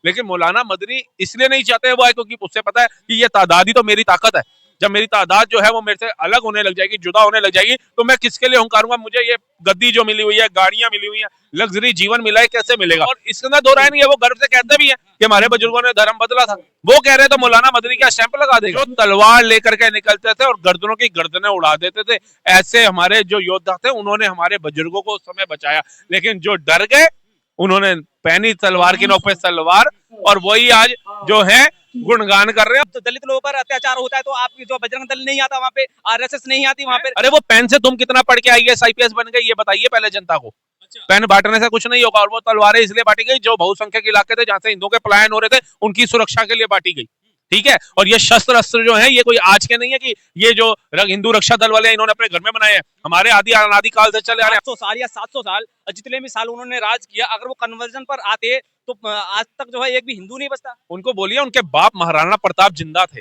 लेकिन मौलाना मदनी इसलिए नहीं चाहते वो है क्योंकि उससे पता है कि ये तादाद ही तो मेरी ताकत है। जब मेरी तादाद जो है वो मेरे से अलग होने लग जाएगी, जुदा होने लग जाएगी, तो मैं किसके लिए हुंकारूंगा? मुझे ये गद्दी जो मिली हुई है, गाड़ियां मिली हुई है, लग्जरी जीवन मिला है, कैसे मिलेगा? और इसके अंदर दो राय नहीं है, वो गर्व से कहते भी है कि हमारे बुजुर्गों ने धर्म बदला था। वो कह रहे तो मौलाना मदनी क्या स्टैंप लगा देगा? जो तलवार लेकर के निकलते थे और गर्दनों की गर्दनें उड़ा देते थे, ऐसे हमारे जो योद्धा थे उन्होंने हमारे बुजुर्गों को उस समय बचाया। लेकिन जो डर गए उन्होंने पहनी तलवार की नोक पे तलवार, और वही आज जो है गुणगान कर रहे हैं। तो दलित लोगों पर अत्याचार होता है तो आपकी जो बजरंग दल नहीं आता वहाँ पे, आरएसएस नहीं आती वहाँ पे। अरे वो पेन से तुम कितना पढ़ के आईएएस आईपीएस बन गए ये बताइए पहले जनता को। पेन बांटने से कुछ नहीं होगा। और वो तलवारें इसलिए बांटी गई जो बहुसंख्यक इलाके थे जहां से हिंदुओं के पलायन हो रहे थे, उनकी सुरक्षा के लिए बांटी गई। ठीक है, और ये शस्त्र अस्त्र जो है ये कोई आज के नहीं है कि ये जो हिंदू रक्षा दल वाले इन्होंने अपने घर में बनाए हैं, हमारे आदि अनादि काल से चले आ रहे हैं। 800 साल या 700 साल जितने भी साल उन्होंने राज किया, अगर वो कन्वर्जन पर आते तो आज तक जो है एक भी हिंदू नहीं बचता। उनको बोलिए उनके बाप महाराणा प्रताप जिंदा थे,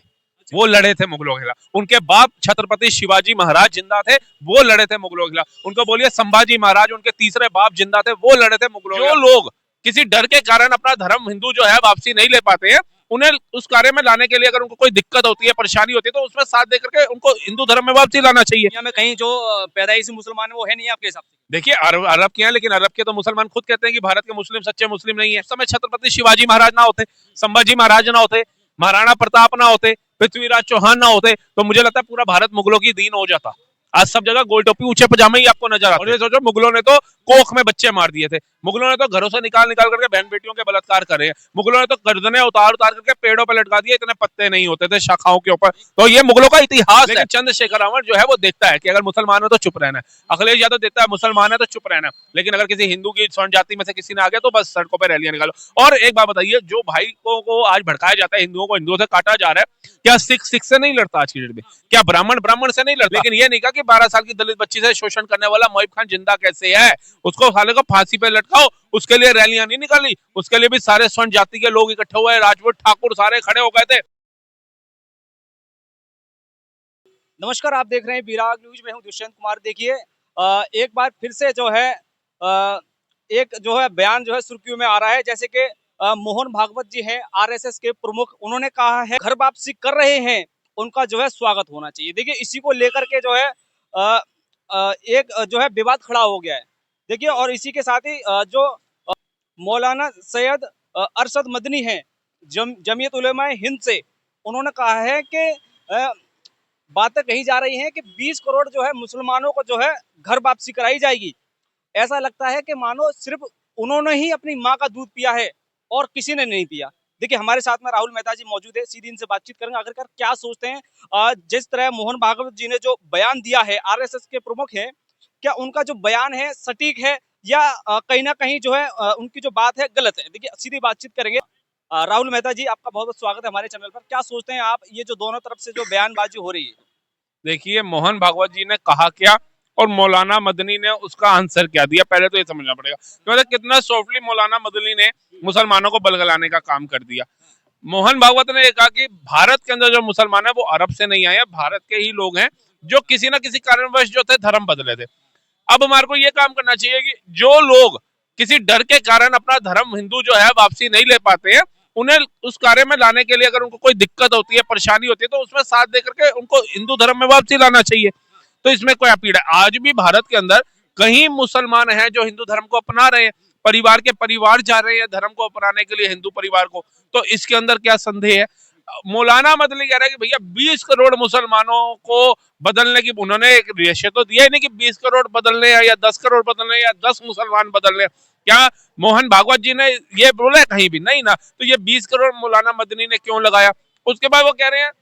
वो लड़े थे मुगलों के खिलाफ। उनके बाप छत्रपति शिवाजी महाराज जिंदा थे, वो लड़े थे मुगलों के खिलाफ। उनको बोलिए संभाजी महाराज, उनके तीसरे बाप जिंदा थे, वो लड़े थे मुगलों के खिलाफ। जो लोग किसी डर के कारण अपना धर्म हिंदू जो है वापसी नहीं ले पाते हैं, उन्हें उस कार्य में लाने के लिए अगर उनको कोई दिक्कत होती है, परेशानी होती है, तो उसमें साथ देकर के उनको हिंदू धर्म में वापसी लाना चाहिए। दुनिया में कहीं जो पैदाइशी मुसलमान है वो है नहीं आपके हिसाब से? देखिए अरब के हैं, लेकिन अरब के तो मुसलमान खुद कहते हैं कि भारत के मुस्लिम सच्चे मुस्लिम नहीं है। उस समय छत्रपति शिवाजी महाराज ना होते, संभाजी महाराज ना होते, महाराणा प्रताप ना होते, पृथ्वीराज चौहान ना होते, तो मुझे लगता है पूरा भारत मुगलों की दीन हो जाता। आज सब जगह गोल टोपी ऊंचे पजामे ही आपको नजर आते हैं। और ये सोचो मुगलों ने तो कोख में बच्चे मार दिए थे, मुगलों ने तो घरों से निकाल निकाल करके बहन बेटियों के बलात्कार करे हैं, मुगलों ने तो गर्दनें उतार उतार करके पेड़ों पर लटका दिए, इतने पत्ते नहीं होते थे शाखाओं के ऊपर। तो ये मुगलों का इतिहास है। चंद्रशेखर आज़ाद जो है वो देखता है कि अगर मुसलमान है तो चुप रहना है, अखिलेश यादव देखता है मुसलमान है तो चुप रहना है, लेकिन अगर किसी हिंदू की स्वर्ण जाति में से किसी ने आ गया तो बस सड़कों पर रैलियां निकालो। और एक बात बताइए, जो भाई को आज भड़काया जाता है, हिंदुओं को हिंदुओं से काटा जा रहा है, क्या सिख सिख से नहीं लड़ता आज की डेट में? क्या ब्राह्मण ब्राह्मण से नहीं लड़ता? लेकिन ये नहीं कहा कि 12 साल की दलित बच्ची से शोषण करने वाला मोहिब खान जिंदा कैसे है, उसको साले को फांसी पे लटकाओ। उसके लिए रैलियां नहीं निकाली, उसके लिए भी सारे स्वर्ण जाति के लोग इकट्ठे हुए, राजपूत ठाकुर सारे खड़े हो गए थे। नमस्कार, आप देख रहे हैं विराग न्यूज, मैं हूं दुष्यंत कुमार। देखिए एक बार फिर से जो है एक जो है बयान जो है सुर्खियों में आ रहा है, जैसे कि मोहन भागवत जी हैं आरएसएस के प्रमुख, उन्होंने कहा है घर वापसी कर रहे हैं उनका जो है स्वागत होना चाहिए। देखिए इसी को लेकर के जो है एक जो है विवाद खड़ा हो गया है। देखिए और इसी के साथ ही जो मौलाना सैयद अरशद मदनी हैं जमीयत उलेमा हिंद से, उन्होंने कहा है कि बातें कही जा रही हैं कि 20 करोड़ जो है मुसलमानों को जो है घर वापसी कराई जाएगी। ऐसा लगता है कि मानो सिर्फ उन्होंने ही अपनी माँ का दूध पिया है और किसी ने नहीं पिया। देखिए हमारे साथ में राहुल मेहता जी मौजूद है, सीधी इनसे बातचीत करेंगे आखिरकार क्या सोचते हैं। जिस तरह मोहन भागवत जी ने जो बयान दिया है, आरएसएस के प्रमुख हैं, क्या उनका जो बयान है सटीक है या कहीं ना कहीं जो है उनकी जो बात है गलत है? देखिए सीधी बातचीत करेंगे। राहुल मेहता जी, आपका बहुत बहुत स्वागत है हमारे चैनल पर। क्या सोचते हैं आप ये जो दोनों तरफ से जो बयानबाजी हो रही है? देखिए मोहन भागवत जी ने कहा क्या और मौलाना मदनी ने उसका आंसर क्या दिया, पहले तो ये समझना पड़ेगा। मतलब कितना सॉफ्टली मौलाना मदनी ने मुसलमानों को बलगलाने का काम कर दिया। मोहन भागवत ने कहा कि भारत के अंदर जो मुसलमान है वो अरब से नहीं आए, भारत के ही लोग हैं जो किसी ना किसी कारणवश जो थे धर्म बदले थे। अब हमारे को ये काम करना चाहिए कि जो लोग किसी डर के कारण अपना धर्म हिंदू जो है वापसी नहीं ले पाते हैं, उन्हें उस कार्य में लाने के लिए अगर उनको कोई दिक्कत होती है, परेशानी होती है, तो उसमें साथ देकर के उनको हिंदू धर्म में वापसी लाना चाहिए। तो इसमें कोई अपील है? आज भी भारत के अंदर कहीं मुसलमान हैं जो हिंदू धर्म को अपना रहे हैं, परिवार के परिवार जा रहे हैं धर्म को अपनाने के लिए हिंदू परिवार को, तो इसके अंदर क्या संदेह है? मौलाना मदनी कह रहा है कि भैया 20 करोड़ मुसलमानों को बदलने की, उन्होंने एक रेशे तो दिया ही नहीं कि 20 करोड़ बदलने या 10 करोड़ बदलने या 10 मुसलमान बदलने। क्या मोहन भागवत जी ने ये बोला कहीं भी नहीं ना? तो ये 20 करोड़ मौलाना मदनी ने क्यों लगाया? उसके बाद वो कह रहे हैं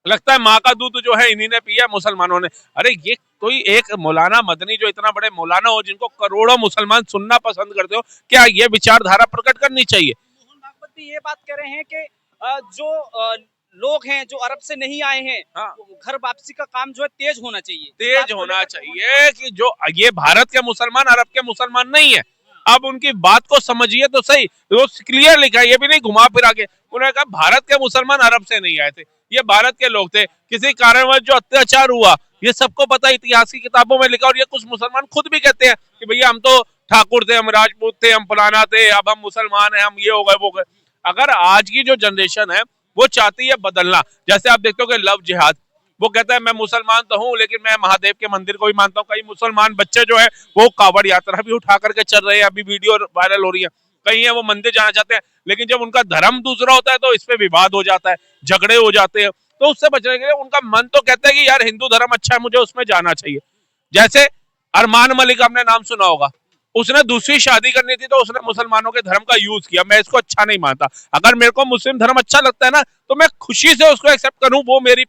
लगता है माँ का दूध जो है इन्हीं ने पिया मुसलमानों ने। अरे ये कोई एक मौलाना मदनी जो इतना बड़े मौलाना हो, जिनको करोड़ों मुसलमान सुनना पसंद करते हो, क्या ये विचारधारा प्रकट करनी चाहिए? मोहन भागवत भी ये बात कह रहे हैं कि जो लोग हैं जो अरब से नहीं आए हैं, हाँ, घर वापसी का काम जो है तेज होना चाहिए। तेज होना चाहिए कि जो ये भारत के मुसलमान अरब के मुसलमान नहीं है। अब उनकी बात को समझिए तो सही, वो क्लियर लिखा है, ये भी नहीं घुमा फिरा के। उन्होंने कहा भारत के मुसलमान अरब से नहीं आए थे, ये भारत के लोग थे, किसी कारणवश जो अत्याचार हुआ ये सबको पता, इतिहास की किताबों में लिखा। और ये कुछ मुसलमान खुद भी कहते हैं कि भैया हम तो ठाकुर थे, हम राजपूत थे, हम फलाना थे, अब हम मुसलमान हैं, हम ये हो गए वो गए। अगर आज की जो जनरेशन है वो चाहती है बदलना, जैसे आप देखते हो कि लव जिहाद, वो कहता है मैं मुसलमान तो हूँ लेकिन मैं महादेव के मंदिर को भी मानता हूँ। कई मुसलमान बच्चे जो है वो कावड़ यात्रा भी उठा करके चल रहे हैं, अभी वीडियो वायरल हो रही है। कई है वो मंदिर जाना चाहते हैं, लेकिन जब उनका धर्म दूसरा होता है तो इस पे विवाद हो जाता है, झगड़े हो जाते हैं। तो उससे बचने के लिए उनका मन तो कहता है कि यार हिंदू धर्म अच्छा है, मुझे उसमें जाना चाहिए। जैसे अरमान मलिक, आपने नाम सुना होगा, उसने दूसरी शादी करनी थी तो उसने मुसलमानों के धर्म का यूज किया। मैं इसको अच्छा नहीं मानता। अगर मेरे को मुस्लिम धर्म अच्छा लगता है ना तो मैं खुशी से उसको एक्सेप्ट करूं, वो मेरी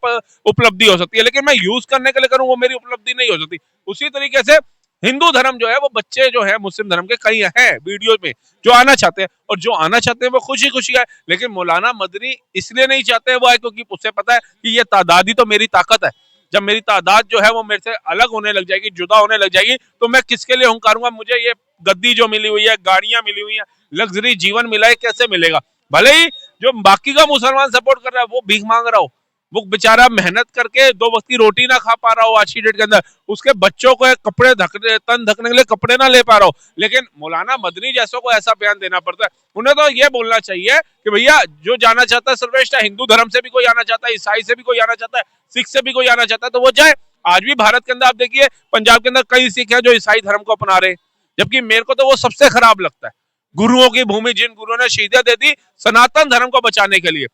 उपलब्धि हो सकती है, लेकिन मैं यूज करने के लिए करूं वो मेरी उपलब्धि नहीं हो सकती। उसी तरीके से हिंदू धर्म जो है, वो बच्चे जो है मुस्लिम धर्म के कई हैं वीडियो में जो आना चाहते हैं, और जो आना चाहते हैं वो खुशी खुशी आए। लेकिन मौलाना मदनी इसलिए नहीं चाहते वो आए क्योंकि उसे पता है कि ये तादाद ही तो मेरी ताकत है। जब मेरी तादाद जो है वो मेरे से अलग होने लग जाएगी, जुदा होने लग जाएगी, तो मैं किसके लिए हंकारूंगा? मुझे ये गद्दी जो मिली हुई है, गाड़ियां मिली हुई है, लग्जरी जीवन मिला है, कैसे मिलेगा? भले ही जो बाकी का मुसलमान सपोर्ट कर रहा है वो भीख मांग रहा हो, वो बेचारा मेहनत करके दो वक्त की रोटी ना खा पा रहा हो आज की डेट के अंदर, उसके बच्चों को कपड़े ढकने, तन ढकने के लिए कपड़े ना ले पा रहा हो, लेकिन मौलाना मदनी जैसों को ऐसा बयान देना पड़ता है। उन्हें तो ये बोलना चाहिए कि भैया जो जाना चाहता है सर्वश्रेष्ठ है, हिंदू धर्म से भी कोई आना चाहता है, ईसाई से भी कोई आना चाहता है, सिख से भी कोई आना चाहता है तो वो जाए। आज भी भारत के अंदर आप देखिए, पंजाब के अंदर कई सिख है जो ईसाई धर्म को अपना रहे, जबकि मेरे को तो वो सबसे खराब लगता है। गुरुओं की भूमि, जिन गुरुओं ने शहीदियां दे दी सनातन धर्म को बचाने के लिए,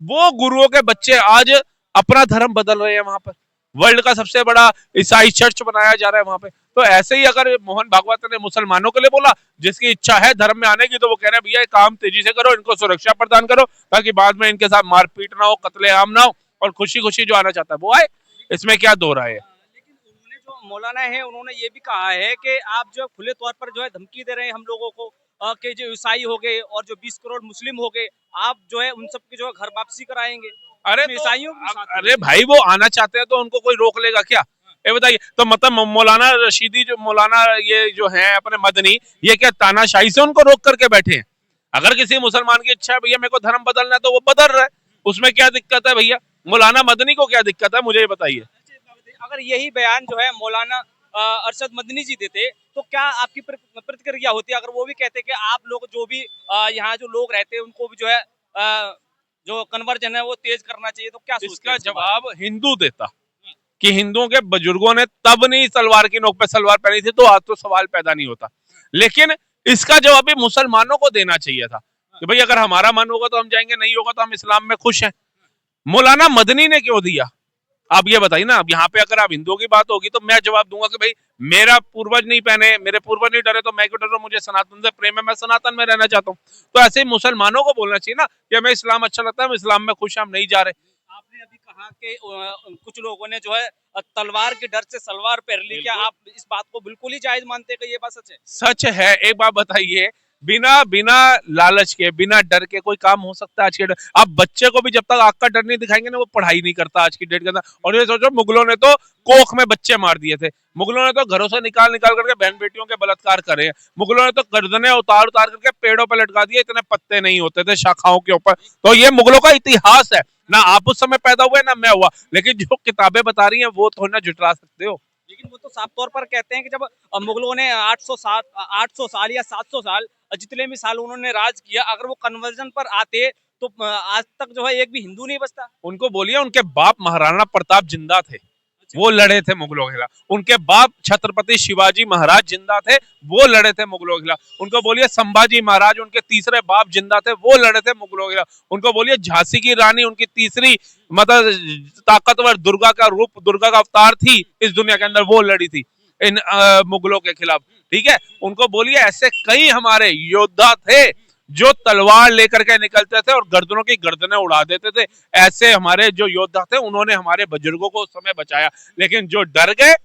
वो गुरुओं के बच्चे आज अपना धर्म बदल रहे हैं। वहां पर वर्ल्ड का सबसे बड़ा ईसाई चर्च बनाया जा रहा है वहां पे। तो ऐसे ही अगर मोहन भागवत ने मुसलमानों के लिए बोला, जिसकी इच्छा है धर्म में आने की, तो वो कह रहे हैं भैया काम तेजी से करो, इनको सुरक्षा प्रदान करो ताकि बाद में इनके साथ मारपीट ना हो, कत्लेआम ना हो, और खुशी खुशी जो आना चाहता है वो आए। इसमें क्या दो राय है? लेकिन उन्होंने जो मौलाना है उन्होंने ये भी कहा है कि आप जो खुले तौर पर जो है धमकी दे रहे हैं हम लोगों को, कि जो ईसाई हो गए और जो 20 करोड़ मुस्लिम हो गए, आप जो है उन सबकी जो है घर वापसी कराएंगे। अरे इसमें ईसाइयों को भी साथ अरे भाई वो आना चाहते हैं तो उनको कोई रोक लेगा क्या? ये बताइए। तो मतलब मौलाना रशीदी जो मौलाना ये जो है अपने मदनी, ये क्या तानाशाही से उनको रोक करके बैठे हैं? अगर किसी मुसलमान की इच्छा है भैया मेरे को धर्म बदलना है तो वो बदल रहा है, उसमें क्या दिक्कत है भैया? मौलाना मदनी को क्या दिक्कत है, मुझे ये बताइए। अगर यही बयान जो है मौलाना अरशद मदनी जी देते तो क्या आपकी प्रतिक्रिया होती? अगर वो भी कहते कि आप लोग जो भी यहाँ जो लोग रहते हैं उनको भी जो है जो कन्वर्जन है वो तेज करना चाहिए, तो क्या सोचते हैं? इसका जवाब हिंदू देता कि हिंदुओं के बुजुर्गों ने तब नहीं सलवार की नोक पे सलवार पहनी थी तो आज तो सवाल पैदा नहीं होता। लेकिन इसका जवाब भी मुसलमानों को देना चाहिए था कि भाई अगर हमारा मन होगा तो हम जाएंगे, नहीं होगा तो हम इस्लाम में खुश हैं। मौलाना मदनी ने क्यों दिया? आप ये बताइए ना। अब यहाँ पे अगर आप हिंदुओं की बात होगी तो मैं जवाब दूंगा कि भाई मेरा पूर्वज नहीं पहने, मेरे पूर्वज नहीं डरे तो मैं क्यों डरूं? मुझे सनातन से प्रेम है, मैं सनातन में रहना चाहता हूँ। तो ऐसे ही मुसलमानों को बोलना चाहिए ना कि हमें इस्लाम अच्छा लगता है, हम इस्लाम में खुश हैं, हम नहीं जा रहे। आपने अभी कहा कि कुछ लोगों ने जो है तलवार के डर से सलवार पहन ली, क्या आप इस बात को बिल्कुल ही जायज मानते हैं कि ये बात सच है? सच है। एक बात बताइए, बिना बिना लालच के, बिना डर के कोई काम हो सकता है आज के डेट? आप बच्चे को भी जब तक आग का डर नहीं दिखाएंगे ना वो पढ़ाई नहीं करता आज की डेट के अंदर। और ये सोचो मुगलों ने तो कोख में बच्चे मार दिए थे, मुगलों ने तो घरों से निकाल निकाल करके बहन बेटियों के बलात्कार करे, मुगलों ने तो गर्दनें उतार उतार करके पेड़ों पर लटका दिए, इतने पत्ते नहीं होते थे शाखाओं के ऊपर। तो ये मुगलों का इतिहास है ना। आप उस समय पैदा हुए ना मैं हुआ, लेकिन जो किताबें बता रही हैं वो थोड़ी ना जुटला सकते हो। लेकिन वो तो साफ तौर पर कहते हैं कि जब मुगलों ने 800 साल या 700 साल जितने भी साल उन्होंने राज किया, अगर वो कन्वर्जन पर आते तो आज तक जो है एक भी हिंदू नहीं बचता। उनको बोलिए उनके बाप महाराणा प्रताप जिंदा थे, वो लड़े थे मुगलों के खिलाफ। उनके बाप छत्रपति शिवाजी महाराज जिंदा थे, वो लड़े थे मुगलों के खिलाफ। उनको बोलिए संभाजी महाराज, उनके तीसरे बाप जिंदा थे, वो लड़े थे मुगलों के खिलाफ। उनको बोलिए झांसी की रानी, उनकी तीसरी मतलब ताकतवर दुर्गा का रूप, दुर्गा का अवतार थी इस दुनिया के अंदर, वो लड़ी थी इन मुगलों के खिलाफ। ठीक है, उनको बोलिए ऐसे कई हमारे योद्धा थे जो तलवार लेकर के निकलते थे और गर्दनों की गर्दनें उड़ा देते थे। ऐसे हमारे जो योद्धा थे उन्होंने हमारे बुजुर्गों को उस समय बचाया। लेकिन जो डर गए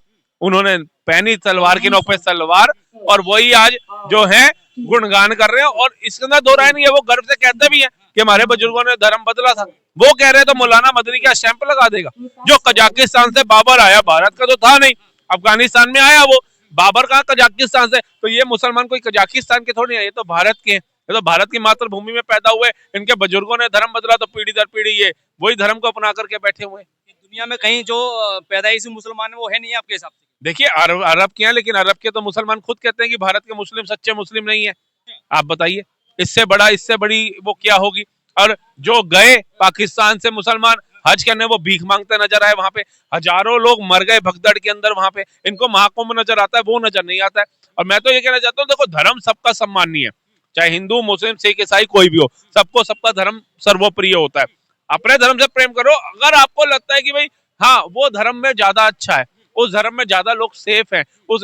उन्होंने पहनी तलवार की नोक पे तलवार, और वही आज जो है गुणगान कर रहे हैं। और इसके अंदर दो राय नहीं है, वो गर्व से कहते भी हैं कि हमारे बुजुर्गों ने धर्म बदला था। वो कह रहे हैं तो मौलाना मदनी क्या स्टैंप लगा देगा? जो कजाकिस्तान से बाबर आया, भारत का तो था नहीं, अफगानिस्तान में आया वो। बाबर कहा कजाकिस्तान से, तो ये मुसलमान कोई कजाकिस्तान के थोड़ी है, ये तो भारत के हैं, ये तो भारत की मातृभूमि में पैदा हुए। इनके बुजुर्गों ने धर्म बदला तो पीढ़ी दर पीढ़ी ये वही धर्म को अपना करके बैठे हुए। दुनिया में कहीं जो पैदाइशी मुसलमान है वो है नहीं आपके हिसाब से? देखिए अरब के हैं, लेकिन अरब के तो मुसलमान खुद कहते हैं कि भारत के मुस्लिम सच्चे मुस्लिम नहीं है। आप बताइए। इससे बड़ी वो क्या होगी। और जो गए पाकिस्तान से मुसलमान हज करने, वो भीख मांगते नजर आए वहां पे, हजारों लोग मर गए भगदड़ के अंदर वहां पे, इनको महाकुंभ नजर आता है, वो नजर नहीं आता है। और मैं तो ये कहना चाहता हूँ, देखो धर्म सबका सम्मानीय है, चाहे हिंदू मुस्लिम सिख ईसाई कोई भी हो, सबको सबका धर्म सर्वप्रिय होता है। अपने धर्म से प्रेम करो। अगर आपको लगता है कि भाई हाँ वो धर्म में ज्यादा अच्छा है, उस धर्म में ज्यादा लोग सेफ हैं, उस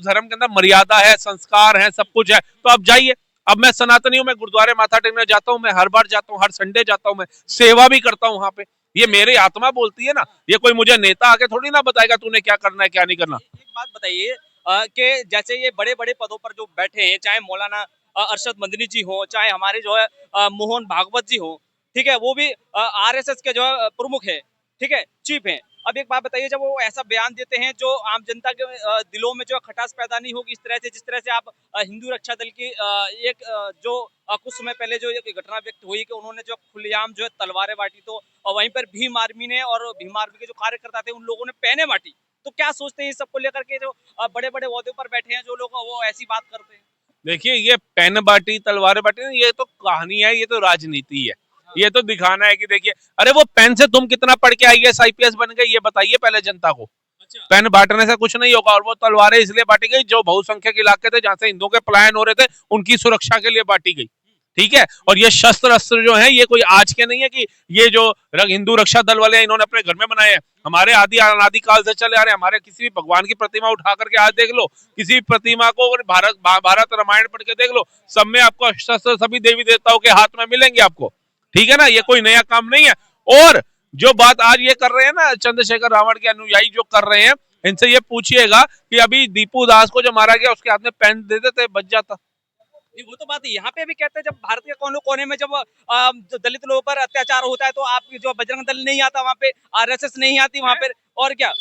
धर्म के अंदर मर्यादा है, संस्कार है, सब कुछ है, तो आप जाइए। अब मैं सनातनी हूँ, मैं गुरुद्वारे माथा टेकने जाता हूँ, मैं हर बार जाता हूँ, हर संडे जाता हूँ, मैं सेवा भी करता हूँ वहां पे। ये मेरी आत्मा बोलती है ना, ये कोई मुझे नेता आके थोड़ी ना बताएगा तूने क्या करना है क्या नहीं करना। एक बात बताइए कि जैसे ये बड़े बड़े पदों पर जो बैठे हैं, चाहे मौलाना अरशद मदनी जी हो, चाहे हमारे जो है मोहन भागवत जी हो, ठीक है, वो भी आरएसएस के जो है प्रमुख है, ठीक है, चीफ है। अब एक बात बताइए, जब वो ऐसा बयान देते हैं जो आम जनता के दिलों में जो है खटास पैदा नहीं होगी, इस तरह से जिस तरह से आप हिंदू रक्षा दल की जो कुछ समय पहले जो एक घटना व्यक्त हुई कि उन्होंने जो खुलेआम जो है तलवारें बांटी, तो वहीं पर भीम आर्मी ने और भीम आर्मी के जो कार्यकर्ता थे उन लोगों ने पहने बांटी। तो क्या सोचते हैं इस सबको लेकर के, जो बड़े बड़े ओहदे पर बैठे हैं जो लोग, वो ऐसी बात करते हैं? देखिए ये पेन बाटी तलवारें बाटी, ये तो कहानी है, ये तो राजनीति है, ये तो दिखाना है कि देखिए, अरे वो पेन से तुम कितना पढ़ के आईएएस आईपीएस बन गए, ये बताइए पहले जनता को। अच्छा। पेन बांटने से कुछ नहीं होगा। और वो तलवारें इसलिए बांटी गई, जो बहुसंख्यक इलाके थे जहां से हिंदुओं के पलायन हो रहे थे, उनकी सुरक्षा के लिए बांटी गई, ठीक है। और ये शस्त्र अस्त्र जो है, ये कोई आज के नहीं है कि ये जो हिंदू रक्षा दल वाले हैं इन्होंने अपने घर में बनाए हैं, हमारे आदि अनादि काल से चले आ रहे हैं। हमारे किसी भी भगवान की प्रतिमा उठा करके आज देख लो, किसी भी प्रतिमा को, और भारत रामायण पढ़ के देख लो, सब में आपको शस्त्र सभी देवी देवताओं के हाथ में मिलेंगे आपको, ठीक है ना, ये कोई नया काम नहीं है। और जो बात आज ये कर रहे हैं ना चंद्रशेखर रावण के अनुयायी जो कर रहे हैं, इनसे ये पूछिएगा कि अभी दीपू दास को जो मारा गया उसके हाथ में पेन दे देते बच जाता। वो तो बात है, यहाँ पे भी कहते हैं जब भारत के कोने कोने में जब जो दलित लोगों पर अत्याचार होता है तो आप जो बजरंग दल नहीं आता वहाँ पे, आरएसएस नहीं आती वहाँ पे, और क्या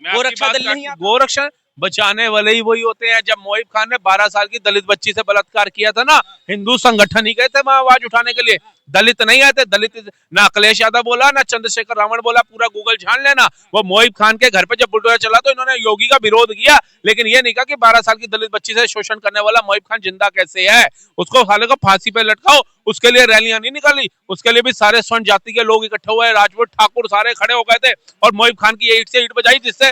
गोरक्षा दल नहीं आता। गोरक्षा बचाने वाले ही वही होते हैं। जब मोहिब खान ने 12 साल की दलित बच्ची से बलात्कार किया था ना, हिंदू संगठन ही गए थे वहां आवाज उठाने के लिए, दलित नहीं आए थे। दलित ना अखिलेश यादव बोला, ना चंद्रशेखर रावण बोला, पूरा गूगल छान लेना। वो मोहिब खान के घर पे जब बुलडोजर चला तो इन्होंने योगी का विरोध किया, लेकिन ये नहीं कहा कि 12 साल की दलित बच्ची से शोषण करने वाला मोहिब खान जिंदा कैसे है, उसको साले को फांसी पे लटकाओ। उसके लिए रैलियां नहीं निकाली, उसके लिए भी सारे स्वर्ण जाति के लोग इकट्ठे हुए, राजपूत ठाकुर सारे खड़े हो गए थे, और मोहिब खान की ईट से ईट बजाई, जिससे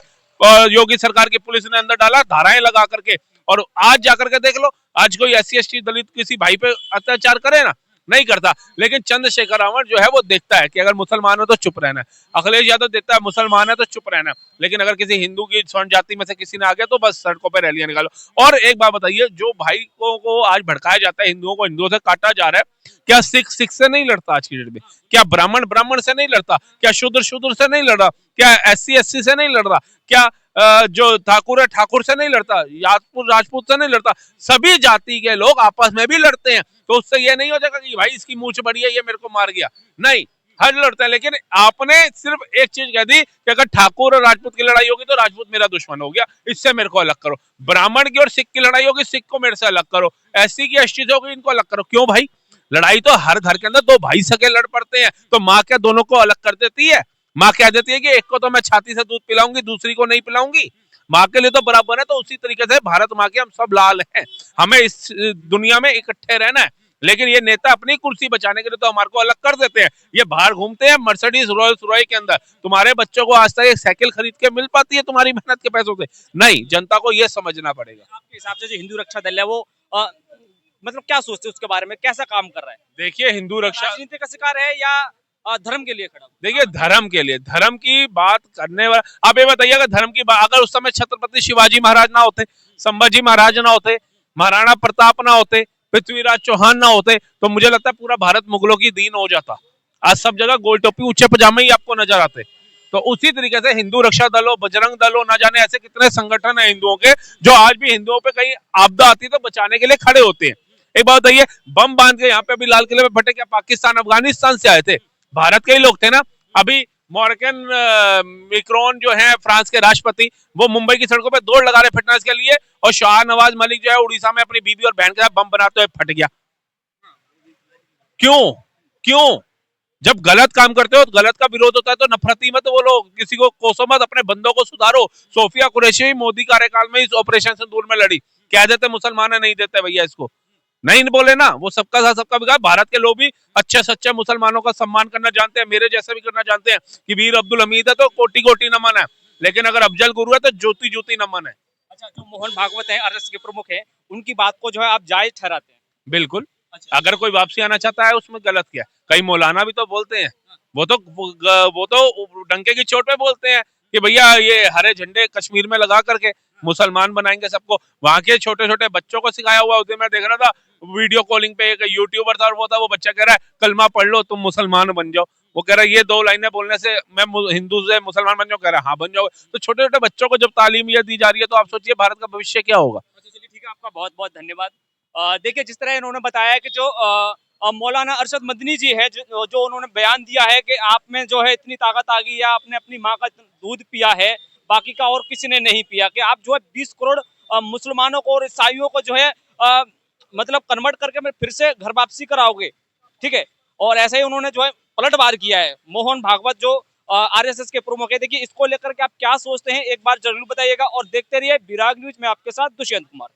योगी सरकार की पुलिस ने अंदर डाला धाराएं लगा करके। और आज जाकर के देख लो, आज कोई SC ST दलित किसी भाई पे अत्याचार करे ना, नहीं करता। लेकिन चंद्रशेखर रावण जो है वो देखता है कि अगर मुसलमान हो तो चुप रहना है, अखिलेश यादव देखता है मुसलमान है तो चुप रहना है, लेकिन अगर किसी हिंदू की स्वर्ण जाति में से किसी ने आ गया तो बस सड़कों पर रैलियां निकालो। और एक बात बताइए, जो भाई को आज भड़काया जाता है, हिंदुओं को हिंदुओं से काटा जा रहा है, क्या सिख सिख से नहीं लड़ता आज की डेट में? क्या ब्राह्मण ब्राह्मण से नहीं लड़ता? क्या शूद्र शूद्र से नहीं लड़ रहा? क्या SC SC से नहीं लड़ रहा? क्या जो ठाकुर है ठाकुर से नहीं लड़ता? राजपूत राजपूत से नहीं लड़ता? सभी जाति के लोग आपस में भी लड़ते हैं। तो उससे ये नहीं हो जाएगा कि भाई इसकी मूंछ बड़ी है, ये मेरे को मार गया, नहीं, हर लड़ते हैं। लेकिन आपने सिर्फ एक चीज कह दी कि अगर ठाकुर और राजपूत की लड़ाई होगी तो राजपूत मेरा दुश्मन हो गया, इससे मेरे को अलग करो। ब्राह्मण की और सिख की लड़ाई होगी, सिख को मेरे से अलग करो। SC की ST से होगी, इनको अलग करो। क्यों भाई? लड़ाई तो हर घर के अंदर दो भाई सके लड़ पड़ते हैं, तो माँ क्या दोनों को अलग कर देती है? माँ कह देती है कि एक को तो मैं छाती से दूध पिलाऊंगी, दूसरी को नहीं पिलाऊंगी? माँ के लिए तो बराबर है। तो उसी तरीके से भारत माँ के हम सब लाल हैं, हमें इस दुनिया में इकट्ठे रहना है। लेकिन ये नेता अपनी कुर्सी बचाने के लिए तो हमारे को अलग कर देते हैं। ये बाहर घूमते हैं मर्सिडीज रोल्स रॉय के अंदर, तुम्हारे बच्चों को आज तक एक साइकिल खरीद के मिल पाती है तुम्हारी मेहनत के पैसों से? नहीं, जनता को ये समझना पड़ेगा। आपके हिसाब से जो हिंदू रक्षा दल है वो मतलब क्या सोचते हैं उसके बारे में, कैसा काम कर रहा है? देखिए हिंदू रक्षा राजनीति का शिकार है या धर्म के लिए खड़ा? देखिए धर्म के लिए, धर्म की बात करने वाला, आप ये बताइए अगर धर्म की बात, अगर उस समय छत्रपति शिवाजी महाराज ना होते, संभाजी महाराज ना होते, महाराणा प्रताप ना होते, पृथ्वीराज चौहान ना होते, तो मुझे लगता है पूरा भारत मुगलों की दीन हो जाता। आज सब जगह गोल टोपी ऊंचे पजामे ही आपको नजर आते। तो उसी तरीके से हिंदू रक्षा दल हो, बजरंग दल हो, ना जाने ऐसे कितने संगठन है हिंदुओं के, जो आज भी हिंदुओं पे कहीं आपदा आती है तो बचाने के लिए खड़े होते हैं। एक बात बताइए, बम बांध के यहाँ पे अभी लाल किले में फटे, क्या पाकिस्तान अफगानिस्तान से आए थे? भारत के ही लोग थे ना। अभी मॉर्गन मैक्रोन जो है फ्रांस के राष्ट्रपति, वो मुंबई की सड़कों पे दौड़ लगा रहे फिटनेस के लिए, और शाहनवाज मलिक जो है उड़ीसा में अपनी बीबी और बहन के साथ बम बनाते हुए फट गया। क्यों? क्यों? जब गलत काम करते हो तो गलत का विरोध होता है तो नफरती मत बोलो, किसी को कोसो मत, अपने बंदों को सुधारो। सोफिया कुरैशी मोदी कार्यकाल में इस ऑपरेशन सिंदूर में लड़ी, कह देते मुसलमान नहीं देते भैया इसको, नहीं बोले ना, वो सबका साथ सबका विकास। भारत के लोग भी अच्छे से अच्छे मुसलमानों का सम्मान करना जानते हैं, मेरे जैसे भी करना जानते हैं कि वीर अब्दुल हमीद है तो कोटि कोटि नमन है, लेकिन अगर अफजल गुरु है तो ज्योति ज्योति नमन है। अच्छा, जो मोहन भागवत है आरएसएस के प्रमुख है, उनकी बात को जो है आप जायज ठहराते हैं? बिल्कुल। अच्छा। अगर कोई वापसी आना चाहता है उसमें गलत क्या है? कई मौलाना भी तो बोलते हैं, वो तो डंके की चोट पे बोलते हैं कि भैया ये हरे झंडे कश्मीर में लगा करके मुसलमान बनाएंगे सबको। वहां के छोटे छोटे बच्चों को सिखाया हुआ। उधर मैं देख रहा था वीडियो कॉलिंग पे एक यूट्यूबर था, और वो बच्चा कह रहा है कलमा पढ़ लो तुम मुसलमान बन जाओ। वो कह रहा है ये दो लाइनें बोलने से मैं हिंदू से मुसलमान बन जाऊं, कह रहा है हाँ बन जाओ। तो छोटे छोटे बच्चों को जब तालीम यह दी जा रही है तो आप सोचिए भारत का भविष्य क्या होगा। अच्छा, चलिए ठीक है, आपका बहुत बहुत धन्यवाद। देखिए, जिस तरह इन्होंने बताया कि जो मौलाना अरशद मदनी जी है, जो उन्होंने बयान दिया है कि आप में जो है इतनी ताकत आ गई है, आपने अपनी माँ का दूध पिया है, बाकी का और किसी ने नहीं पिया, कि आप जो है 20 करोड़ मुसलमानों को और ईसाइयों को जो है मतलब कन्वर्ट करके मैं फिर से घर वापसी कराओगे, ठीक है। और ऐसे ही उन्होंने जो है पलटवार किया है। मोहन भागवत जो आरएसएस के प्रमुख है, देखिए इसको लेकर के आप क्या सोचते हैं एक बार जरूर बताइएगा, और देखते रहिए विराग न्यूज में आपके साथ दुष्यंत कुमार।